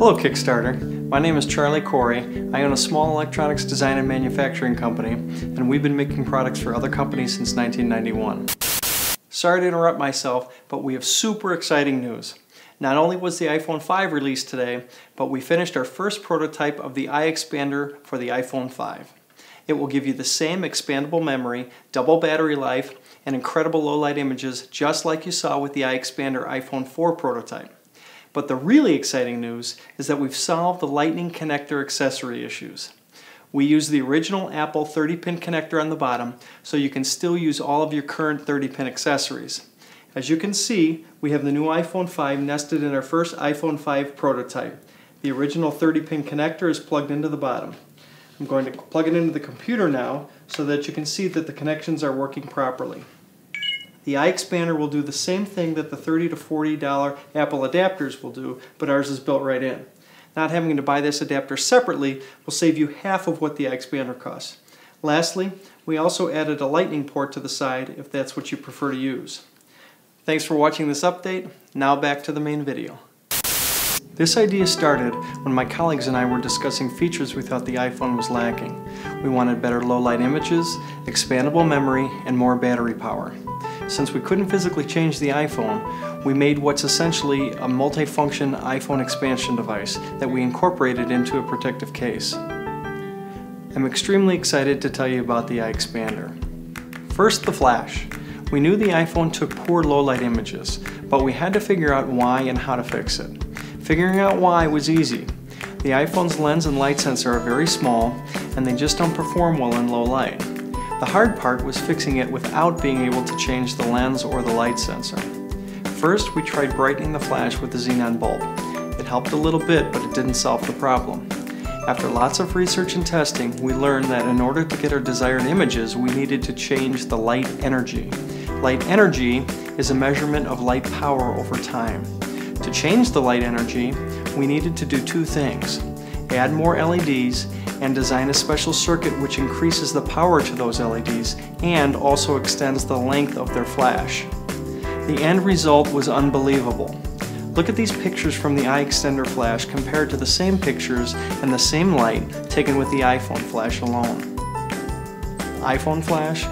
Hello Kickstarter, my name is Charlie Corey. I own a small electronics design and manufacturing company, and we've been making products for other companies since 1991. Sorry to interrupt myself, but we have super exciting news. Not only was the iPhone 5 released today, but we finished our first prototype of the iExpander for the iPhone 5. It will give you the same expandable memory, double battery life, and incredible low-light images just like you saw with the iExpander iPhone 4 prototype. But the really exciting news is that we've solved the Lightning connector accessory issues. We use the original Apple 30-pin connector on the bottom, so you can still use all of your current 30-pin accessories. As you can see, we have the new iPhone 5 nested in our first iPhone 5 prototype. The original 30-pin connector is plugged into the bottom. I'm going to plug it into the computer now so that you can see that the connections are working properly. The iExpander will do the same thing that the $30 to $40 Apple adapters will do, but ours is built right in. Not having to buy this adapter separately will save you half of what the iExpander costs. Lastly, we also added a Lightning port to the side if that's what you prefer to use. Thanks for watching this update. Now back to the main video. This idea started when my colleagues and I were discussing features we thought the iPhone was lacking. We wanted better low-light images, expandable memory, and more battery power. Since we couldn't physically change the iPhone, we made what's essentially a multi-function iPhone expansion device that we incorporated into a protective case. I'm extremely excited to tell you about the iExpander. First, the flash. We knew the iPhone took poor low-light images, but we had to figure out why and how to fix it. Figuring out why was easy. The iPhone's lens and light sensor are very small, and they just don't perform well in low light. The hard part was fixing it without being able to change the lens or the light sensor. First, we tried brightening the flash with the xenon bulb. It helped a little bit, but it didn't solve the problem. After lots of research and testing, we learned that in order to get our desired images, we needed to change the light energy. Light energy is a measurement of light power over time. To change the light energy, we needed to do two things: add more LEDs and design a special circuit which increases the power to those LEDs and also extends the length of their flash. The end result was unbelievable. Look at these pictures from the iExtender flash compared to the same pictures and the same light taken with the iPhone flash alone. iPhone flash,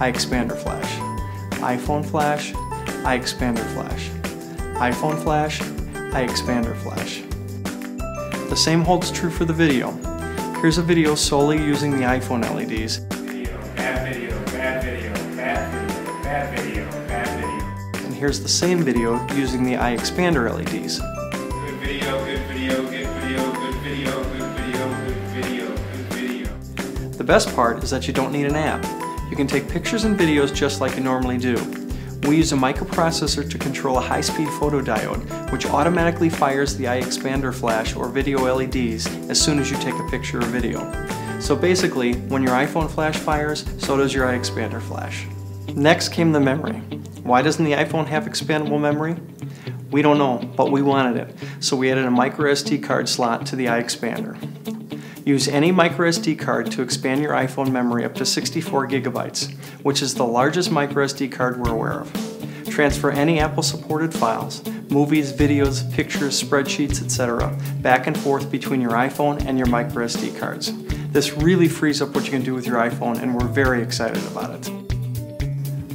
iExpander flash. iPhone flash, iExpander flash. iPhone flash, iExpander flash. The same holds true for the video. Here's a video solely using the iPhone LEDs. Video, bad video, bad video, bad video, bad video, bad video. And here's the same video using the iExpander LEDs. Good video, good video, good video, good video, good video, good video, good video. The best part is that you don't need an app. You can take pictures and videos just like you normally do. We use a microprocessor to control a high-speed photodiode, which automatically fires the iExpander flash or video LEDs as soon as you take a picture or video. So basically, when your iPhone flash fires, so does your iExpander flash. Next came the memory. Why doesn't the iPhone have expandable memory? We don't know, but we wanted it, so we added a microSD card slot to the iExpander. Use any microSD card to expand your iPhone memory up to 64 gigabytes, which is the largest microSD card we're aware of. Transfer any Apple-supported files, movies, videos, pictures, spreadsheets, etc., back and forth between your iPhone and your microSD cards. This really frees up what you can do with your iPhone, and we're very excited about it.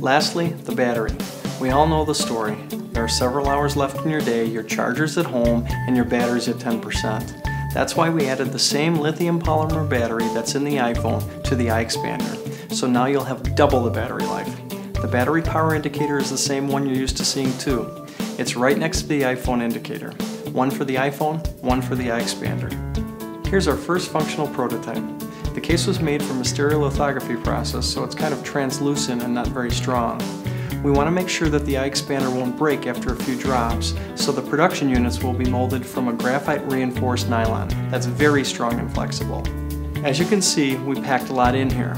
Lastly, the battery. We all know the story. There are several hours left in your day, your charger's at home, and your battery's at 10%. That's why we added the same lithium polymer battery that's in the iPhone to the iExpander, so now you'll have double the battery life. The battery power indicator is the same one you're used to seeing too. It's right next to the iPhone indicator. One for the iPhone, one for the iExpander. Here's our first functional prototype. The case was made from a stereolithography process, so it's kind of translucent and not very strong. We want to make sure that the iExpander won't break after a few drops, so the production units will be molded from a graphite reinforced nylon that's very strong and flexible. As you can see, we packed a lot in here.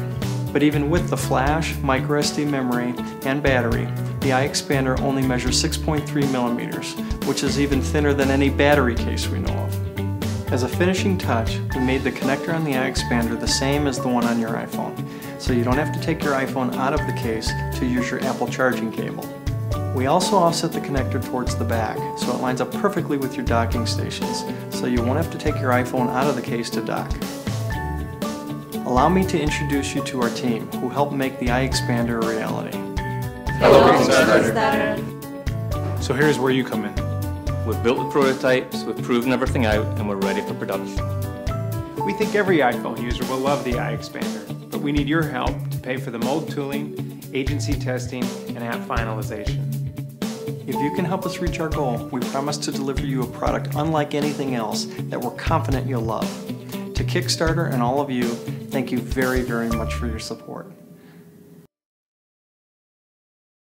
But even with the flash, microSD memory, and battery, the iExpander only measures 6.3 millimeters, which is even thinner than any battery case we know of. As a finishing touch, we made the connector on the iExpander the same as the one on your iPhone, so you don't have to take your iPhone out of the case to use your Apple charging cable. We also offset the connector towards the back, so it lines up perfectly with your docking stations, so you won't have to take your iPhone out of the case to dock. Allow me to introduce you to our team, who helped make the iExpander a reality. Hello, Kickstarter. So here's where you come in. We've built the prototypes, we've proven everything out, and we're ready for production. We think every iPhone user will love the iExpander, but we need your help to pay for the mold tooling, agency testing, and app finalization. If you can help us reach our goal, we promise to deliver you a product unlike anything else that we're confident you'll love. To Kickstarter and all of you, thank you very, very much for your support.